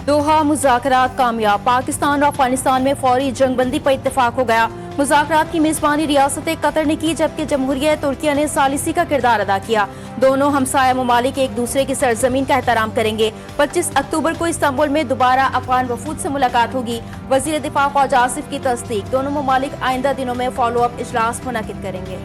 दोहा मुज़ाकरात कामयाब, पाकिस्तान और अफगानिस्तान में फौरी जंगबंदी पर इत्तेफाक हो गया। मुज़ाकरात की मेजबानी रियासत कतर ने की, जबकि जमहूरियत तुर्किया ने सालिसी का किरदार अदा किया। दोनों हमसाया ममालिक एक दूसरे की सरजमीन का एहतराम करेंगे। 25 अक्टूबर को इस्तांबुल में दोबारा अफगान वफूद से मुलाकात होगी। वजीर दिफा ख्वाजा आसिफ की तस्दीक, दोनों ममालिक आइंदा दिनों में फॉलो अप इजलास मुनक्किद करेंगे।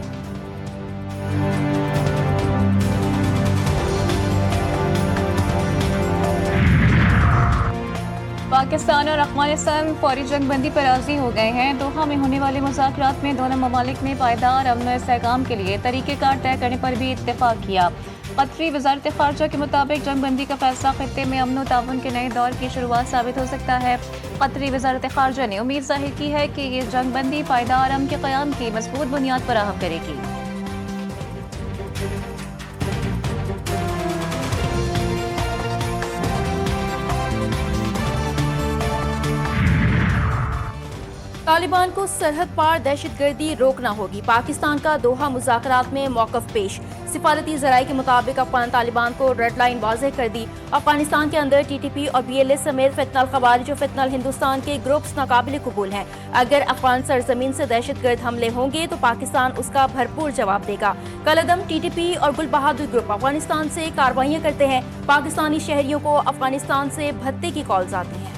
पाकिस्तान और अफगानिस्तान फौरी जंगबंदी पर राजी हो गए हैं। दोहा में होने वाले मुज़ाकरात में दोनों ममालिक ने पायदार अमन इस्तेहकाम के लिए तरीक़ेकार तय करने पर भी इत्तेफाक किया। कतरी वज़ारत ख़ारजा के मुताबिक जंगबंदी का फैसला खित्ते में अमन व ताउन के नए दौर की शुरुआत साबित हो सकता है। कतरी वज़ारत ख़ारजा ने उम्मीद जाहिर की है कि ये जंगबंदी पायदार अमन के क़याम की मजबूत बुनियाद फराहम करेगी। तालिबान को सरहद पार दहशतगर्दी रोकना होगी, पाकिस्तान का दोहा मुज़ाकरात में मौक़िफ़ पेश। सिफारती ज़राए के मुताबिक अफगान तालिबान को रेड लाइन वाज़ेह कर दी। अफगानिस्तान के अंदर TTP और BLA समेत फितनल ख़वारिज और फितनल हिंदुस्तान के ग्रुप्स नाकाबिल कबूल हैं। अगर अफगान सरजमीन से दहशतगर्द हमले होंगे तो पाकिस्तान उसका भरपूर जवाब देगा। कलअदम TTP और गुल बहादुर ग्रुप अफगानिस्तान से कार्रवाइयाँ करते हैं। पाकिस्तानी शहरियों को अफगानिस्तान से भत्ते की कॉल्स आती हैं।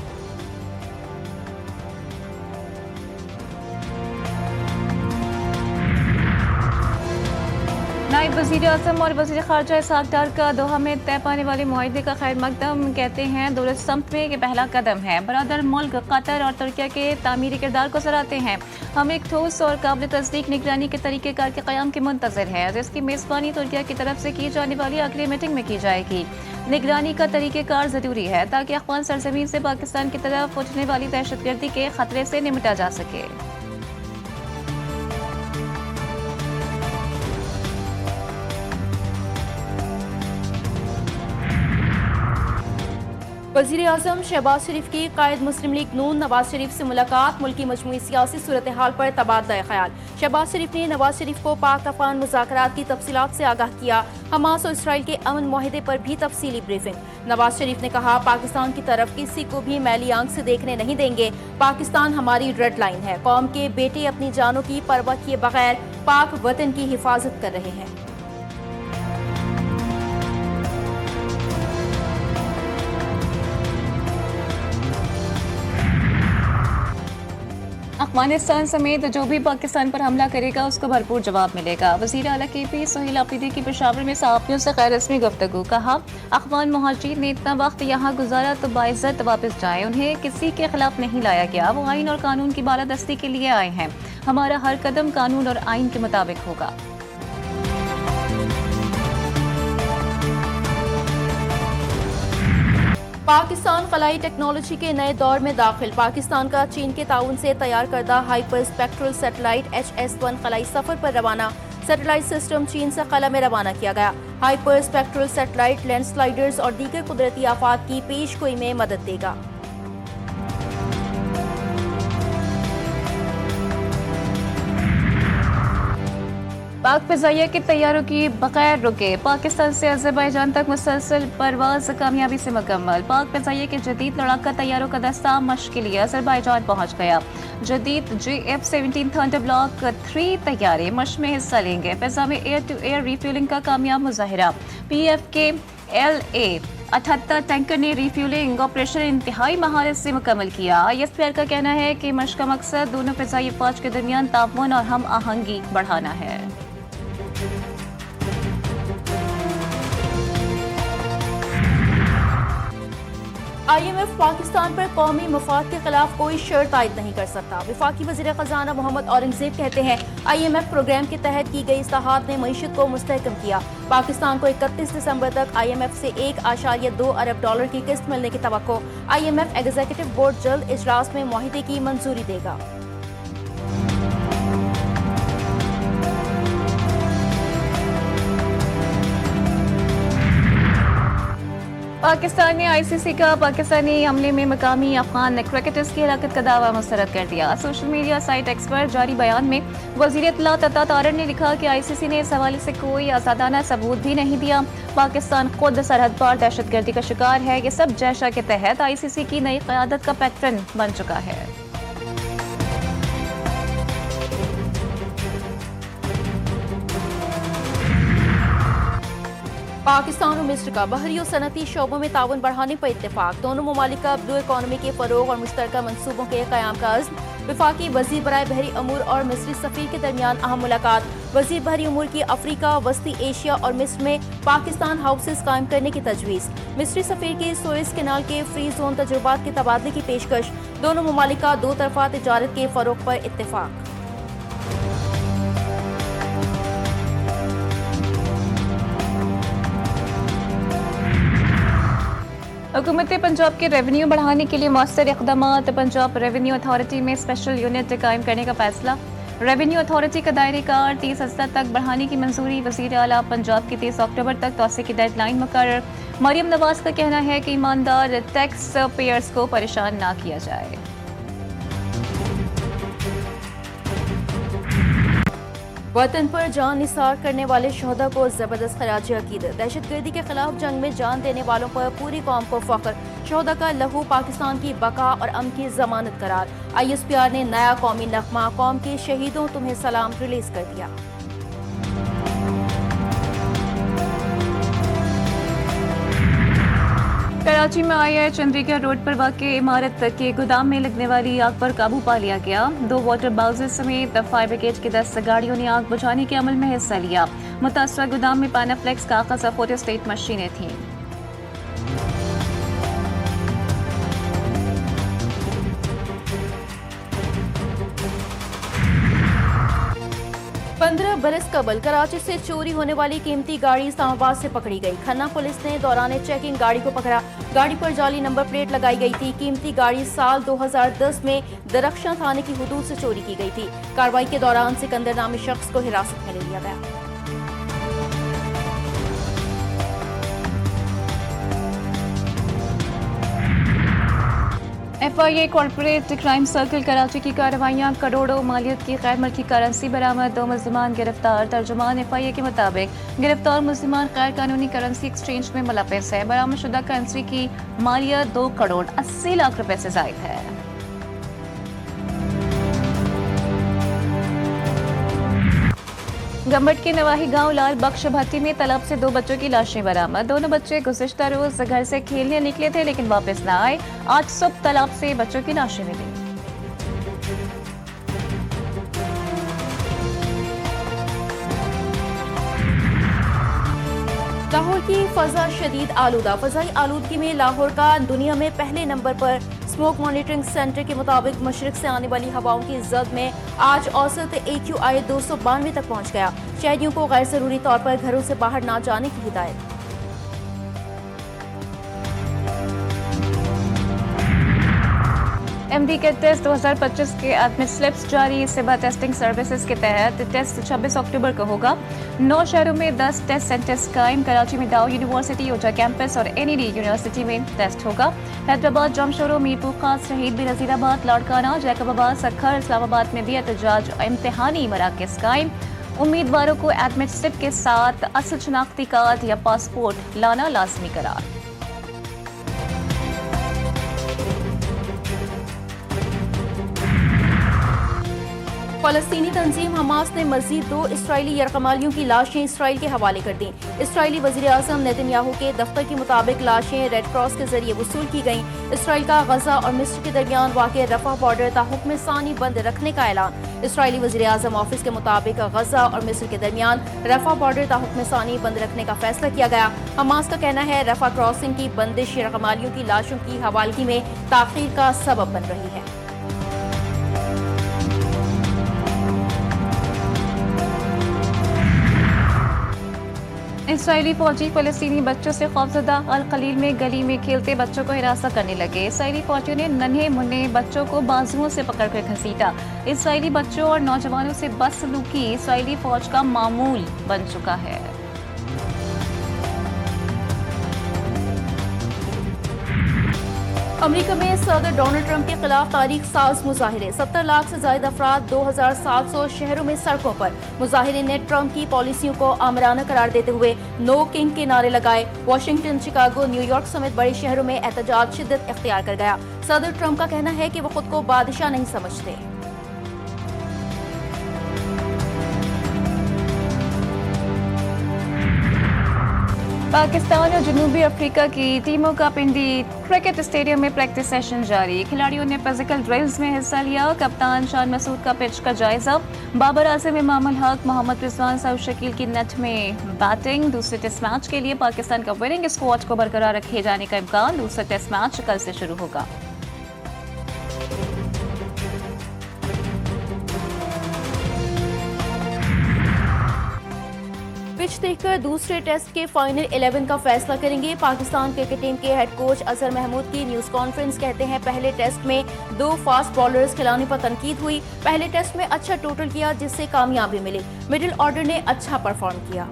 नायब वज़ीर आज़म और वज़ीर ख़ारजा इसहाक़ डार का दोहा में तय पाने वाले मुआहदे का खैर मकदम कहते हैं दुरुस्त समत में ये पहला कदम है। बरादर मुल्क कतर और तुर्किया के तामीरी किरदार को सराहते हैं। हम एक ठोस और काबिल तस्दीक निगरानी के तरीक़ेकार के क़याम के मुंतज़िर हैं, जिसकी मेज़बानी तुर्किया की तरफ से की जाने वाली अगली मीटिंग में की जाएगी। निगरानी का तरीक़ेकार ज़रूरी है ताकि अफ़गान सरज़मीन से पाकिस्तान की तरफ उठने वाली दहशतगर्दी के ख़तरे से निपटा जा सके। वज़ीर आज़म शहबाज शरीफ की कायद मुस्लिम लीग नून नवाज शरीफ से मुलाकात, मुल्की मजमूई सियासी सूरत हाल पर तबादला ख्याल। शहबाज शरीफ ने नवाज शरीफ को पाक अफगान मुज़ाकरात की तफसीलात से आगाह किया। हमास और इसराइल के अमन मुआहदे पर भी तफसीली ब्रीफिंग। नवाज शरीफ ने कहा, पाकिस्तान की तरफ किसी को भी मैली आंख से देखने नहीं देंगे। पाकिस्तान हमारी रेड लाइन है। कौम के बेटे अपनी जानों की परवाह किए बगैर पाक वतन की हिफाजत कर रहे हैं। अफगानिस्तान समेत जो भी पाकिस्तान पर हमला करेगा उसको भरपूर जवाब मिलेगा। वज़ीर आला KP सोहेल आफरीदी की पेशावर में सहाफ़ियों से गैर रस्मी गुफ्तगू। कहा, अफगान मुहाजिर ने इतना वक्त यहाँ गुजारा तो बाइज़्ज़त वापस जाएं। उन्हें किसी के खिलाफ नहीं लाया गया। वो आइन और कानून की बालादस्ती के लिए आए हैं। हमारा हर कदम कानून और आइन के मुताबिक होगा। पाकिस्तान खलाई टेक्नोलॉजी के नए दौर में दाखिल। पाकिस्तान का चीन के ताउन से तैयार करदा हाइपर स्पेक्ट्रल सैटेलाइट HS-1 खलाई सफर पर रवाना। सैटेलाइट सिस्टम चीन से खला में रवाना किया गया। हाइपर स्पेक्ट्रल सैटेलाइट लैंडस्लाइडर्स और दीगर कुदरती आफात की पेशगोई में मदद देगा। पाक फ़िज़ाइया के तैयारों की बगैर रुके पाकिस्तान से अज़रबैजान तक मुसलसल परवाज़ कामयाबी से मुकम्मल। पाक फ़िज़ाइया के जदीद लड़ाका तैयारों का दस्ता मश्क के लिए अज़रबैजान पहुँच गया। जदीद JF-17 थंडर ब्लॉक 3 तैयारे मश्क में हिस्सा लेंगे। फ़िज़ा में एयर टू एयर रिफ्यूलिंग का कामयाब मुज़ाहिरा। PFK LA-78 टैंकर ने रिफ्यूलिंग ऑपरेशन इंतहाई महारत से मुकम्मल किया। ISPR का कहना है कि मश्क का मकसद दोनों फ़िज़ाई अफ़वाज के दरमियान ताउन और हम आहंगी बढ़ाना है। IMF पाकिस्तान पर कौमी मफाद के खिलाफ कोई शर्त आयद नहीं कर सकता। वफाकी वज़ीर ख़ज़ाना मोहम्मद औरंगज़ेब कहते हैं, IMF प्रोग्राम के तहत की गई इस्लाहात ने मईशत को मुस्तहकम किया। पाकिस्तान को 31 दिसंबर तक IMF से $1.2 अरब की किस्त मिलने की तवक्को। IMF एग्जीक्यूटिव बोर्ड जल्द इजलास में मुआहदे की मंजूरी देगा। पाकिस्तान ने ICC का पाकिस्तानी हमले में मकामी अफगान क्रिकेटर्स की हलाकत का दावा मुस्तरद कर दिया। सोशल मीडिया साइट एक्स पर जारी बयान में वज़ीर इत्तलात अता तारड़ ने लिखा कि ICC ने इस हवाले से कोई आज़ादाना सबूत भी नहीं दिया। पाकिस्तान खुद सरहद पार दहशतगर्दी का शिकार है। ये सब जैशा के तहत ICC की नई क़यादत का पैटर्न बन चुका है। पाकिस्तान और मिस्र का बहरी और सनती शोबों में ताउन बढ़ाने पर इत्तेफाक। दोनों ममालिक का ब्लू इकॉनमी के फरोग और मुश्तरका मनसूबों के क़याम का अज़्म। वफाकी वज़ीर बराए बहरी अमूर और मिस्री सफ़ीर के दरमियान अहम मुलाकात। वज़ीर बहरी अमूर की अफ्रीका, वस्ती एशिया और मिस्र में पाकिस्तान हाउसेस कायम करने की तजवीज़। मिस्री सफ़ीर की सुएज़ कैनाल के फ्री जोन तजुर्बात के तबादले की पेशकश। दोनों ममालिक का दो तरफ़ा तिजारत के फरोग पर इत्तेफाक। हुकूमत पंजाब के रेवेन्यू बढ़ाने के लिए मौसर इक़दाम। पंजाब रेवेन्यू अथॉरिटी में स्पेशल यूनिट कायम करने का फैसला। रेवेन्यू अथॉरिटी का दायरे कार 30 अगस्त तक बढ़ाने की मंजूरी। वज़ीर आला पंजाब की 30 अक्टूबर तक तोसी की डेडलाइन मुकर्रर। मरियम नवाज का कहना है कि ईमानदार टैक्स पेयर्स को परेशान ना किया जाए। वतन पर जान निसार करने वाले शहदा को जबरदस्त खराज अकीदत। दहशतगर्दी के खिलाफ जंग में जान देने वालों पर पूरी कौम को फख्र। शहदा का लहू पाकिस्तान की बका और अमन की जमानत करार। ISPR ने नया कौमी नगमा कौम के शहीदों तुम्हें सलाम रिलीज कर दिया। कराची में IIH चंद्रिका रोड पर वाक़े इमारत के गोदाम में लगने वाली आग पर काबू पा लिया गया। 2 वाटर बाउसेस समेत फायर ब्रिगेड की 10 गाड़ियों ने आग बुझाने के अमल में हिस्सा लिया। मुतासरा गोदाम में पैनाफ्लेक्स कागज और फोटोस्टेट मशीनें थीं। पंद्रह बरस कबल कराची से चोरी होने वाली कीमती गाड़ी इस्लामाबाद से पकड़ी गई। खन्ना पुलिस ने दौरान चेकिंग गाड़ी को पकड़ा। गाड़ी पर जाली नंबर प्लेट लगाई गई थी। कीमती गाड़ी साल 2010 में दरख्शां थाने की हुदूद से चोरी की गई थी। कार्रवाई के दौरान सिकंदर नामी शख्स को हिरासत में ले लिया गया। FIA corporate crime circle Karachi की कार्रवाइयाँ। करोड़ों मालियत की गैर मुल्की करेंसी बरामद। 2 मुल्जिमान गिरफ्तार। तर्जुमान FIA के मुताबिक गिरफ्तार मुल्जिमान गैर कानूनी करेंसी एक्सचेंज में मुलव्वस है। बरामद शुदा करेंसी की मालियत 2 करोड़ 80 लाख रुपए से जायद है। गम्बट के नवाही गांव लाल बख्श भट्टी में तालाब से 2 बच्चों की लाशें बरामद। दोनों बच्चे गुज़िश्ता रोज घर से खेलने निकले थे लेकिन वापस न आए। आज सुबह तालाब से बच्चों की लाशें मिली। लाहौर की फजा शदीद आलूदा। फजाई आलूदगी में लाहौर का दुनिया में पहले नंबर पर। स्मोक मॉनिटरिंग सेंटर के मुताबिक मशरिक से आने वाली हवाओं की जद में आज औसत AQI 292 तक पहुंच गया। शहरियों को गैर जरूरी तौर पर घरों से बाहर ना जाने की हिदायत। MD के टेस्ट 2025 के एडमिट स्लिप्स जारी। सिबा टेस्टिंग सर्विसेज के तहत टेस्ट 26 अक्टूबर को होगा। 9 शहरों में 10 टेस्ट सेंटर्स कायम। कराची में डाउ यूनिवर्सिटी, ओजा कैंपस और NED यूनिवर्सिटी में टेस्ट होगा। हैदराबाद, जमशोरो, मीरपुर खास, शहीद भी नजीराबाद, लाड़काना, जैकबाबाद, सखर, इस्लामाबाद में भी एहतजाज इम्तिहानी मराकज़ कायम। उम्मीदवारों को एडमिट स्लिप के साथ असल शनाख्ती कार्ड या पासपोर्ट लाना लाजमी करार। फलस्तीनी तंजीम हमास ने मजीद 2 इसराइली यरगमालियों की लाशें इसराइल के हवाले कर दी। इसराइली वज़ीर आज़म नेतन्याहू के दफ्तर के मुताबिक लाशें रेड क्रॉस के जरिए वसूल की गईं। इसराइल का गजा और मिस्र के दरमियान वाक़े रफ़ा बॉर्डर ताहुक्म सानी बंद रखने का ऐलान। इसराइली वज़ीर आज़म ऑफिस के मुताबिक गजा और मिस्र के दरमियान रफ़ा बॉर्डर ताहुक्म सानी बंद रखने का फैसला किया गया। हमास का कहना है रफ़ा क्रॉसिंग की बंदिश यरगमालियों की लाशों की हवालगी में ताख़ीर का सबब बन रही है। इसराइली फौजी फलस्तीनी बच्चों से खौफजदा। अल खलील में गली में खेलते बच्चों को हिरासत करने लगे। इसराइली फौजियों ने नन्हे मुन्ने बच्चों को बाजुओं से पकड़कर घसीटा। इसराइली बच्चों और नौजवानों से बदसलूकी इसराइली फौज का मामूल बन चुका है। अमेरिका में सदर डोनाल्ड ट्रंप के खिलाफ तारीख साज मुजाहिरे। 70 लाख से ज्यादा अफराद 2700 शहरों में सड़कों पर। मुजाहिरीन ने ट्रंप की पॉलिसियों को आमराना करार देते हुए नो किंग के नारे लगाए। वाशिंगटन, शिकागो, न्यूयॉर्क समेत बड़े शहरों में एहतजाज शिद्दत इख्तियार कर गया। सदर ट्रंप का कहना है कि वो खुद को बादशाह नहीं समझते। पाकिस्तान और जनूबी अफ्रीका की टीमों का पिंडी क्रिकेट स्टेडियम में प्रैक्टिस सेशन जारी। खिलाड़ियों ने फिजिकल ड्रिल्स में हिस्सा लिया। कप्तान शान मसूद का पिच का जायजा। बाबर आजम, इमाम उल हक, मोहम्मद रिजवान, सऊद शकील की नेट में बैटिंग। दूसरे टेस्ट मैच के लिए पाकिस्तान का विनिंग स्क्वाड को बरकरार रखे जाने का इम्कान। दूसरा टेस्ट मैच कल से शुरू होगा। पिच देखकर दूसरे टेस्ट के फाइनल 11 का फैसला करेंगे। पाकिस्तान क्रिकेट टीम के हेड कोच अजहर महमूद की न्यूज कॉन्फ्रेंस। कहते हैं पहले टेस्ट में 2 फास्ट बॉलर्स खिलाने पर तनकीद हुई। पहले टेस्ट में अच्छा टोटल किया जिससे कामयाबी मिली। मिडिल ऑर्डर ने अच्छा परफॉर्म किया।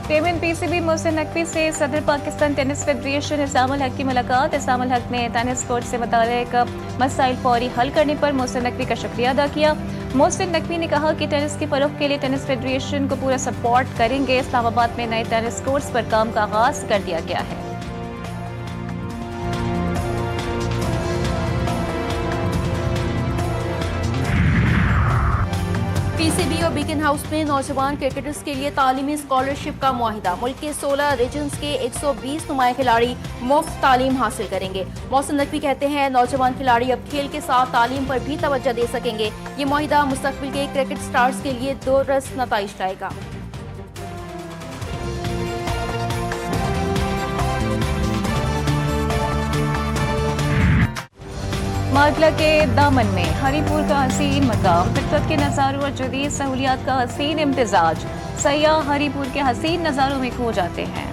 चेयरमैन पीसीबी मोहसिन नकवी से सदर पाकिस्तान टेनिस फेडरेशन इसाम उल हक की मुलाकात। इसाम उल हक ने टेनिस कोर्ट से मुताल्लिक मसाइल फौरी हल करने पर मोहसिन नकवी का शुक्रिया अदा किया। मोहसिन नकवी ने कहा कि टेनिस के फरोग के लिए टेनिस फेडरेशन को पूरा सपोर्ट करेंगे। इस्लामाबाद में नए टेनिस कोर्ट्स पर काम का आगाज कर दिया गया है। पीसीबी और बीकन हाउस में नौजवान क्रिकेटर्स के लिए तालीमी स्कॉलरशिप का मुआहिदा। मुल्क के 16 रीजन्स के 120 नुमाया खिलाड़ी मुफ्त तालीम हासिल करेंगे। मोहसिन नकवी कहते हैं नौजवान खिलाड़ी अब खेल के साथ तालीम पर भी तवज्जो दे सकेंगे। ये मुआहिदा मुस्तकबिल के क्रिकेट स्टार्स के लिए 2 रस नताइज लाएगा। मातला के दामन में हरीपुर का हसीन मकाम। फितरत के नज़ारों और जदीद सहूलियात का हसीन इम्तिजाज। सयाह हरीपुर के हसीन नज़ारों में खो जाते हैं।